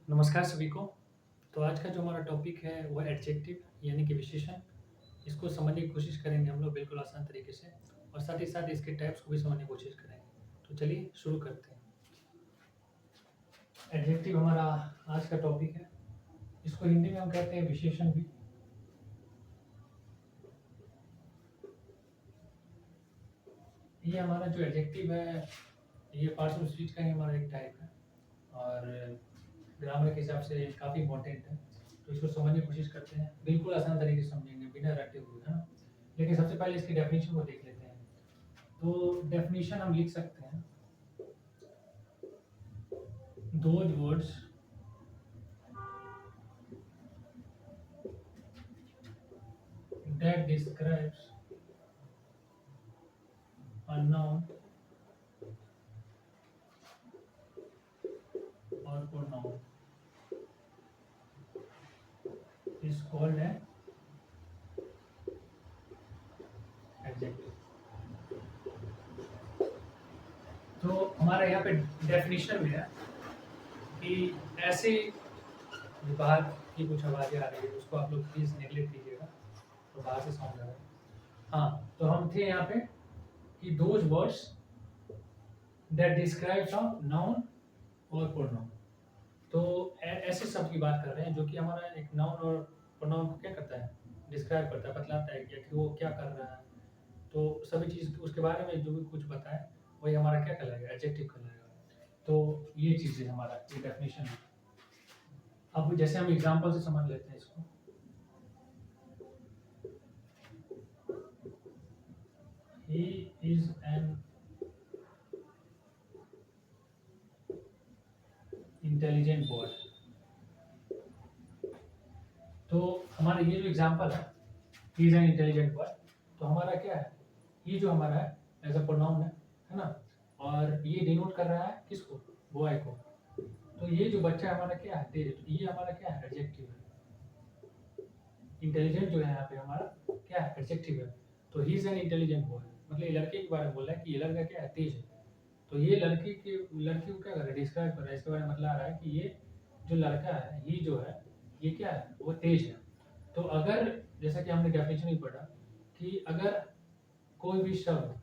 नमस्कार सभी को। तो आज का जो हमारा टॉपिक है वो एडजेक्टिव यानी कि विशेषण। इसको समझने की कोशिश करेंगे हम लोग बिल्कुल आसान तरीके से और साथ ही साथ इसके टाइप्स को भी समझने की कोशिश करेंगे। तो चलिए शुरू करते हैं। एडजेक्टिव हमारा आज का टॉपिक है। इसको हिंदी में हम कहते हैं विशेषण भी। ये हमारा जो एडजेक्टिव है ये पार्ट्स ऑफ स्पीच का ही हमारा एक टाइप है और ग्रामर के हिसाब से काफ़ी इंपॉर्टेंट है। तो इसको समझने की कोशिश करते हैं, बिल्कुल आसान तरीके से समझेंगे बिना रटे हुए, है ना। लेकिन सबसे पहले इसकी डेफिनेशन को देख लेते हैं। तो डेफिनेशन हम लिख सकते हैं, those words that describes a noun or pronoun is called an adjective। तो हमारा यहाँ पे डेफिनेशन में है कि ऐसे जो बाहर की कुछ आवाज़ें आ रही है उसको आप लोग प्लीज़ नेगलेक्ट कीजिएगा, तो बाहर से साउंड आ रहा है। हाँ, तो हम थे यहाँ पे कि those words that describes a noun और प्रोनाउन। तो ऐसे शब्द की बात कर रहे हैं जो कि हमारा एक नाउन और प्रोनाउन को क्या करता है, डिस्क्राइब करता है, बतलाता है कि वो क्या कर रहा है। तो सभी चीज़ उसके बारे में जो भी कुछ बताए वही हमारा क्या कहलाएगा, एडजेक्टिव कहलाएगा। तो ये चीज़ है हमारा, ये डेफिनेशन है। अब जैसे हम एग्जांपल से समझ लेते हैं इसको। He is an intelligent boy. तो हमारा ये जो एग्जांपल है, he is an intelligent boy, तो हमारा क्या है, ये जो हमारा है एज अ प्रोनाउन है ना। और ये डिनोट कर रहा है किसको, बॉय को। तो ये जो बच्चा हमारा क्या है, तेज, तो ये हमारा क्या है, एडजेक्टिव है। इंटेलिजेंट जो है यहाँ पे हमारा क्या है, एडजेक्टिव है। तो he is an intelligent boy, मतलब ये लड़के के बारे में बोल रहा है कि ये लड़का क्या है, तेज है। तो ये लड़की को क्या कर रहा है, डिस्क्राइब कर रहा है। इसके बारे में मतलब आ रहा है कि ये जो लड़का है, ये जो है, ये क्या है, वो तेज है। तो अगर जैसा कि हमने डेफिनेशन ही पढ़ा कि अगर कोई भी शब्द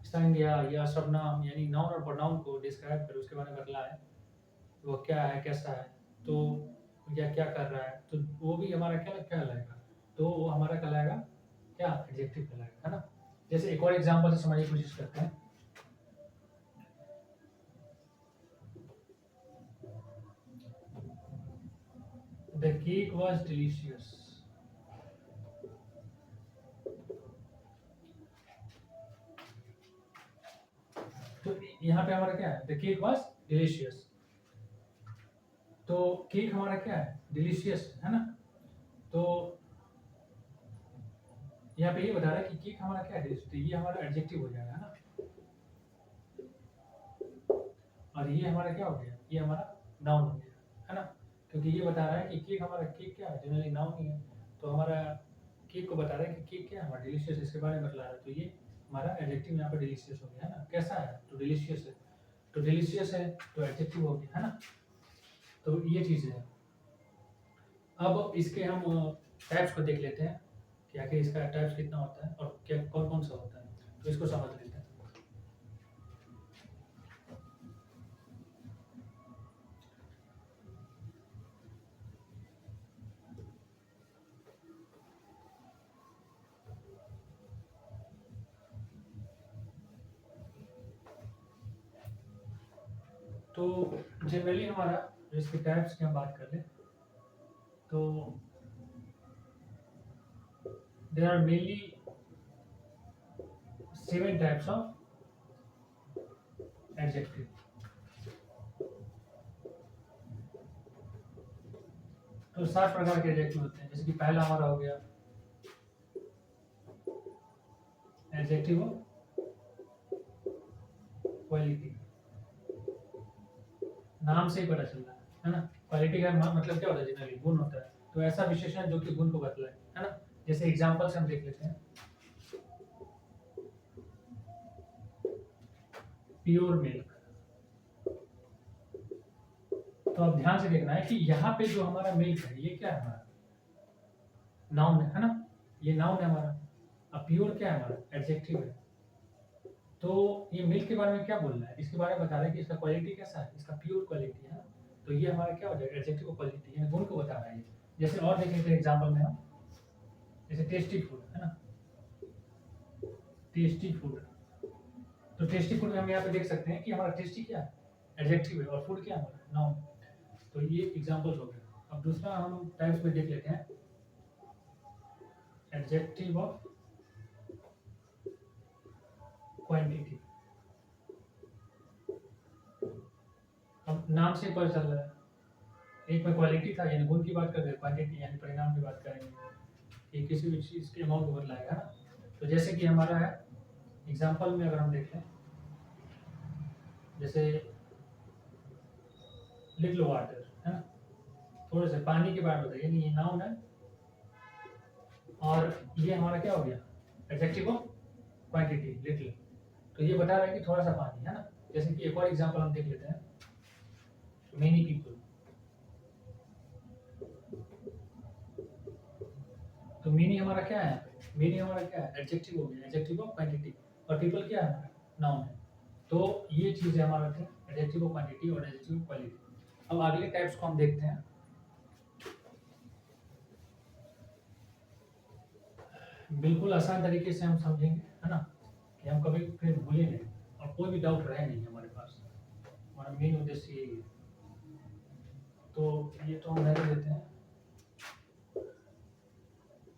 संज्ञा या सर्वनाम यानी नाउन और प्रोनाउन को डिस्क्राइब करे, उसके बारे में बतलाए वो क्या है, कैसा है, तो या क्या कर रहा है, तो वो भी हमारा क्या कहलाएगा, तो वो हमारा कहलाएगा क्या, एडजेक्टिव कहलाएगा, है ना। जैसे एक और एग्जांपल से समझने की कोशिश करते हैं। The cake was delicious. तो यहाँ पे हमारा क्या है, द केक वाज डिलीशियस। तो केक हमारा क्या है, डिलीशियस, है ना। तो यहाँ पे ये बता रहा है कि केक हमारा क्या है, तो ये हमारा एडजेक्टिव हो जाएगा, है ना। और ये हमारा क्या हो गया, ये हमारा नाउन हो गया, है ना। क्योंकि ये बता रहा है कि केक हमारा, केक क्या है, जनरली नाउन ही है। तो हमारा केक को बता रहा है कि केक क्या है, हमारा डिलीशियस, इसके बारे में बतला रहा है। तो ये हमारा एडजेक्टिव यहाँ पर डिलीशियस हो गया, है ना। कैसा है, तो डिलीशियस है। तो डिलीशियस है तो एडजेक्टिव हो गया, है ना। तो ये चीज़ है। अब इसके हम टाइप्स को देख लेते हैं कि आखिर इसका टाइप्स कितना होता है और क्या कौन कौन सा होता है। तो इसको समझ लेते हैं। तो जनरली हमारा जो इसके टाइप्स की हम बात कर लें तो there are mainly 7 types of adjective। तो 7 प्रकार के एडजेक्टिव होते हैं। जैसे कि पहला हमारा हो गया एडजेक्टिव ऑफ क्वालिटी। नाम से ही पता चल रहा है ना। क्वालिटी का मतलब क्या होता है, जनरली गुण होता है। तो ऐसा विशेषण जो कि गुण को बतलाए, है ना। जैसे एग्जांपल से हम देख लेते हैं। प्योर मिल्क, तो अब ध्यान से देखना है कि यहाँ पे जो हमारा मिल्क है ये क्या है, हमारा नाउन है ना, ये नाउन है हमारा। अब प्योर क्या है हमारा, एडजेक्टिव है। तो ये मिल्क के बारे में क्या बोल रहा है, इसके बारे में बता रहा है कि इसका क्वालिटी कैसा है, इसका प्योर क्वालिटी है ना। तो ये हमारा क्या हो जाएगा, एडजेक्टिव क्वालिटी है, गुण को बता रहा है। जैसे और देख लेते हैं एग्जांपल में हम, जैसे टेस्टी फूड है ना, टेस्टी फूड। तो टेस्टी फूड में हम यहाँ पे देख सकते हैं कि हमारा टेस्टी क्या है, एडजेक्टिव है, और फूड क्या है हमारा, नाउन। तो ये एग्जांपल्स हो गए। अब दूसरा हम टाइप्स में देख लेते हैं, एडजेक्टिव ऑफ क्वांटिटी। अब नाम से पता चल रहा है, एक में क्वालिटी था यानी गुण की बात कर रहे हैं, क्वांटिटी यानी परिणाम की बात करेंगे कि किसी भी चीज़ के अमाउंट को बदलाएगा ना। तो जैसे कि हमारा है एग्जांपल में अगर हम देखें, जैसे लिटिल वाटर है ना, थोड़े से पानी की बात होता है, यानी ये नाउन है और ये हमारा क्या हो गया, एडजेक्टिव ऑफ क्वांटिटी लिटिल। तो ये बता रहा है कि थोड़ा सा पानी है ना। जैसे कि एक और एग्जांपल हम देख लेते हैं, मेनी पीपल। तो मेनी हमारा क्या है, मेनी हमारा क्या है, एडजेक्टिव हो गया, एडजेक्टिव ऑफ क्वांटिटी। और पीपल क्या है, नाउन है। तो ये चीज़ है हमारा थे एडजेक्टिव ऑफ क्वांटिटी और एडजेक्टिव ऑफ क्वालिटी। अब अगले टाइप्स को हम देखते हैं। बिल्कुल आसान तरीके से हम समझेंगे है ना, कि हम कभी फिर भूले नहीं और कोई भी डाउट रहे नहीं हमारे पास। हमारा मेन उद्देश्य यही है। तो ये तो हम रहने देते हैं।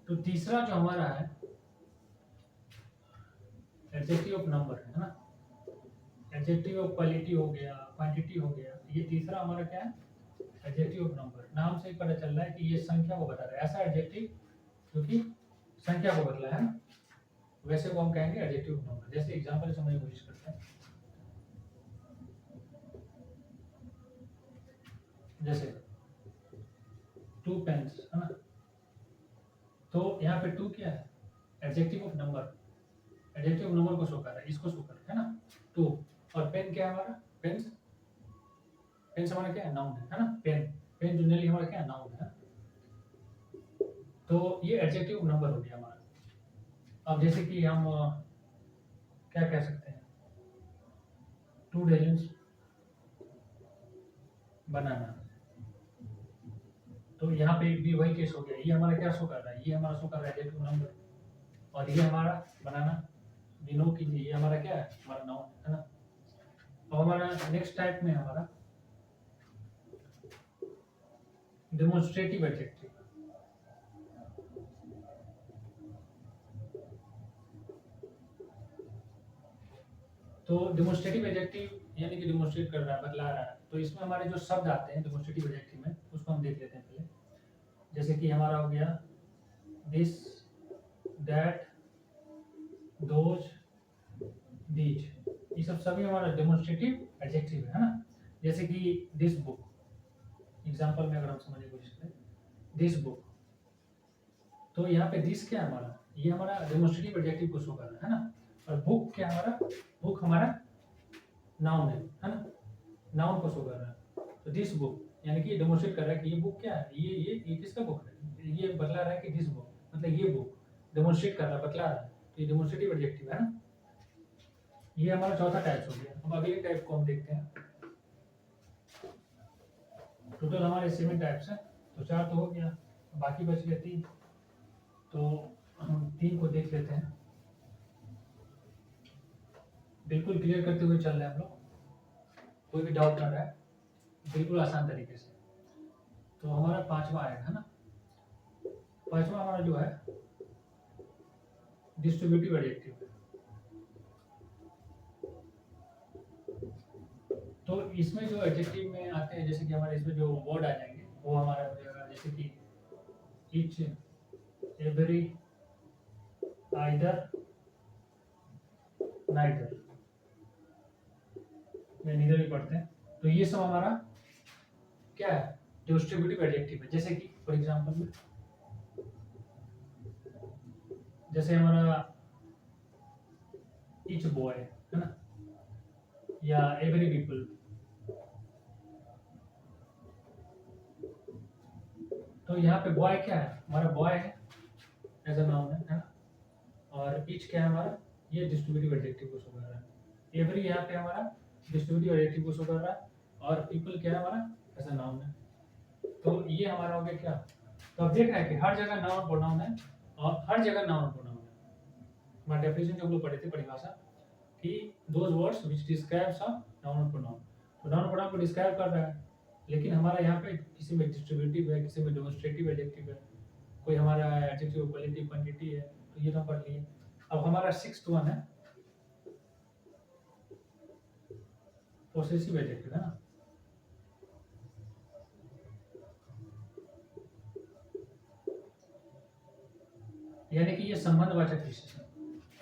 तो तीसरा जो हमारा है एडजेक्टिव ऑफ नंबर है ना, एडजेक्टिव ऑफ क्वालिटी हो गया, क्वांटिटी हो गया। ये तीसरा हमारा क्या है, एडजेक्टिव ऑफ नंबर। नाम से ही पता चल रहा है कि ये संख्या को बता रहा है, ऐसा एडजेक्टिव जो कि संख्या को बदला है ना, वैसे को हम कहेंगे एडजेक्टिव ऑफ नंबर। जैसे एग्जांपल समझने की कोशिश करते हैं, जैसे 2 पेन्स है ना। तो यहाँ पे 2 क्या है, adjective of number, adjective of number को शो कर रहा है, इसको शो कर रहा है ना 2। और पेन क्या है हमारा, पेन्स, पेन्स हमारा क्या है, नाउन है ना। पेन, पेन जनरली हमारा क्या है, नाउन है। तो ये एडजेक्टिव ऑफ नंबर हो गया हमारा। अब जैसे कि हम क्या कह सकते हैं, 2 डजन्स बनाना। तो यहाँ पे भी वही केस हो गया, ये हमारा क्या शो कर रहा है, ये हमारा शो कर रहा है एडजेक्टिव नंबर, और ये हमारा बनाना बिनो की, ये हमारा क्या है, हमारा नाउन है ना। अब हमारा नेक्स्ट टाइप में हमारा डेमोन्स्ट्रेटिव एडजेक्टिव। तो डेमोन्स्ट्रेटिव एडजेक्टिव यानी कि डेमोन्स्ट्रेट कर रहा है, बतला रहा है। तो इसमें हमारे जो शब्द आते हैं डेमोन्स्ट्रेटिव एडजेक्टिव में, उसको हम देख लेते हैं पहले। जैसे कि हमारा हो गया दिस, दैट, दोज, दीज, ये सब सभी हमारा डेमोन्स्ट्रेटिव एडजेक्टिव है ना। जैसे कि दिस बुक, एग्जांपल में अगर हम समझने की कोशिश करें, दिस बुक। तो यहाँ पे दिस क्या है हमारा, ये हमारा डेमोन्स्ट्रेटिव एडजेक्टिव को शो कर रहा है ना। और बुक क्या हमारा, बुक हमारा नाउन है ना, नाउन को शो कर रहा है। तो दिस बुक यानी कि डेमोन्स्ट्रेट कर रहा है कि ये बुक क्या है, ये किसका बुक है, ये बतला रहा है कि दिस बुक मतलब ये बुक, डेमोन्स्ट्रेट कर रहा है, बतला रहा है। तो ये डेमोन्स्ट्रेटिव एडजेक्टिव है ना। ये हमारा चौथा टाइप हो गया। अब अगले टाइप को हम देखते हैं। टोटल हमारे 7 टाइप्स हैं, तो 4 तो हो गया, बाकी बच गए 3। तो हम 3 को देख लेते हैं, बिल्कुल क्लियर करते हुए चल रहे हैं हम लोग, कोई भी डाउट ना रहे, बिल्कुल आसान तरीके से। तो हमारा 5वां आएगा है ना। 5वां हमारा जो है डिस्ट्रीब्यूटिव एडजेक्टिव है। तो इसमें जो एडजेक्टिव में आते हैं, जैसे कि हमारे इसमें जो वर्ड आ जाएंगे वो हमारा हो जाएगा, जैसे कि ईच, एवरी, आइदर, नाइदर, में नीदर भी पढ़ते हैं। तो ये सब हमारा क्या है, डिस्ट्रीब्यूटिव एडजेक्टिव है। जैसे कि फॉर एग्जांपल में, जैसे हमारा ईच बॉय है ना, या एवरी पीपल, तो यहाँ पे बॉय क्या है, हमारा बॉय है एज अ नाउन है ना। और ईच क्या है हमारा, ये डिस्ट्रीब्यूटिव एडजेक्टिव को शो कर रहा है। एवरी यहाँ पे हमारा डिस्ट्रीब्यूटिव एडजेक्टिव को शो कर रहा है। और पीपल क्या है हमारा एज अ नाउन है। तो ये हमारा हो गया क्या, तो अब देख रहे हैं कि हर जगह नाउन प्रोनाउन है और हर जगह नाउन प्रोनाउन है। हमारा डेफिनेशन जो हम लोग पढ़े थे परिभाषा कि those words which describes a noun pronoun, तो नाउन प्रोनाउन को डिस्क्राइब कर रहा है। लेकिन हमारा यहाँ पे किसी में डिस्ट्रीब्यूटिव है, किसी में डेमोंस्ट्रेटिव एडजेक्टिव है, कोई हमारा एडजेक्टिव क्वालिटी क्वांटिटी है, तो ये तो हम पढ़ लिए। अब हमारा 6th वन है पोसेसिव एडजेक्टिव है ना। यानी कि ये संबंधवाचक विशेषण,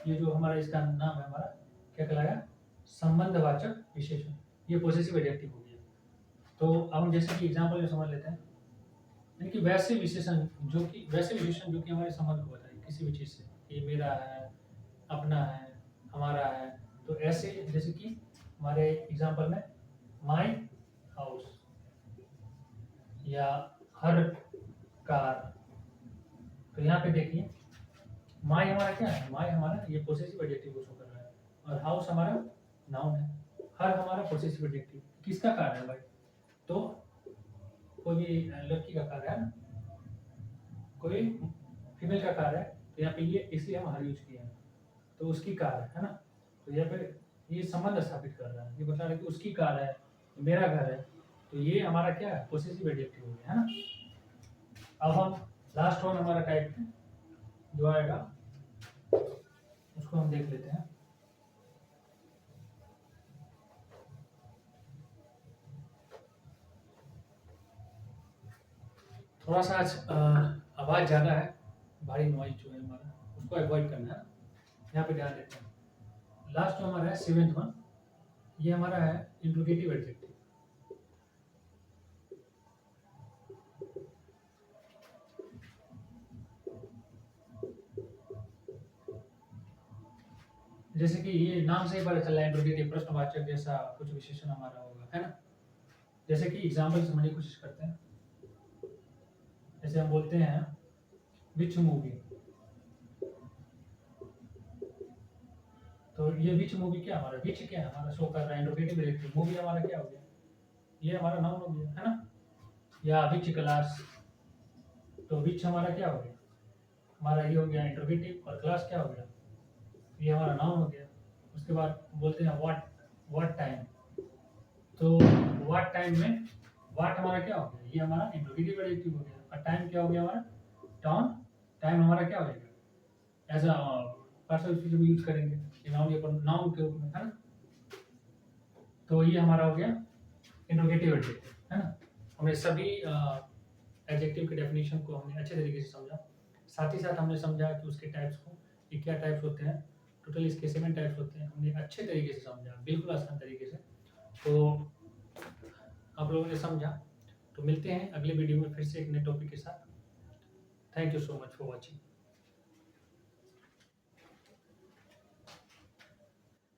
ये जो हमारा इसका नाम है हमारा क्या कहलाया, संबंधवाचक विशेषण, ये पोसेसिव एडजेक्टिव हो गया। तो अब हम जैसे कि एग्जांपल में समझ लेते हैं, यानी कि वैसे विशेषण जो कि हमारे संबंध को बताए किसी भी चीज से, ये मेरा है, अपना है, हमारा है। तो ऐसे जैसे कि हमारे एग्जांपल में माय हाउस या हर कार। तो यहाँ पे देखिए माय हमारा क्या है, माय हमारा ये पोसेसिव एडजेक्टिव को शो कर रहा है और हाउस हमारा नाउन है। हर हमारा पोसेसिव एडजेक्टिव, किसका कार है भाई, तो कोई भी लड़की का कार है ना, कोई फीमेल का कार है, तो यहाँ पे ये इसलिए हम हर यूज किए हैं, तो उसकी कार है ना। तो यहाँ पे ये संबंध स्थापित कर रहा है, ये बता रहा है कि उसकी कार है, मेरा घर है। तो ये हमारा क्या है, पोसेसिव एडजेक्टिव हो गया है ना। अब हम लास्ट वन हमारा टाइप जो आएगा उसको हम देख लेते हैं। थोड़ा सा आज आवाज ज्यादा है, भारी नॉइज जो है हमारा उसको अवॉइड करना है, यहाँ पे ध्यान देते हैं। लास्ट जो हमारा है 7th वन, ये हमारा है इंट्रोगेटिव एडजेक्टिव। जैसे कि ये नाम से ही पता चल रहा है इंट्रोगेटिव, प्रश्नवाचक जैसा कुछ विशेषण हमारा होगा है ना। जैसे कि एग्जांपल समझने की कोशिश करते हैं। जैसे हम बोलते हैं विच मूवी, तो ये विच मूवी क्या हमारा, विच क्या है हमारा शो कर रहा है इंट्रोगेटिव एडजेक्टिव, मूवी हमारा क्या हो गया, ये हमारा नाउन हो गया है ना। या विच क्लास, तो विच हमारा क्या हो गया, हमारा ये हो गया इंट्रोगेटिव, और क्लास क्या हो गया, ये हमारा नाउन हो गया। उसके बाद बोलते हैं व्हाट टाइम, तो व्हाट टाइम में व्हाट हमारा क्या हो गया, ये हमारा इंट्रोगेटिव एडजेक्टिव हो गया। और टाइम क्या हो गया हमारा, टाउन, टाइम हमारा क्या हो जाएगा, एज अ पर्सन स्पीच में यूज करेंगे, ये नाउन या नाउन के रूप में है ना। तो ये हमारा हो गया इंट्रोगेटिव एडजेक्टिव है ना। हमने सभी एडजेक्टिव के डेफिनेशन को हमने अच्छे तरीके से समझा, साथ ही साथ हमने समझा कि उसके टाइप्स को, कि क्या टाइप्स होते हैं, टोटल इसके 7 टाइप्स होते हैं, हमने अच्छे तरीके से समझा, बिल्कुल आसान तरीके से। तो आप लोगों ने समझा, तो मिलते हैं अगले वीडियो में फिर से एक नए टॉपिक के साथ। Thank you so much for watching.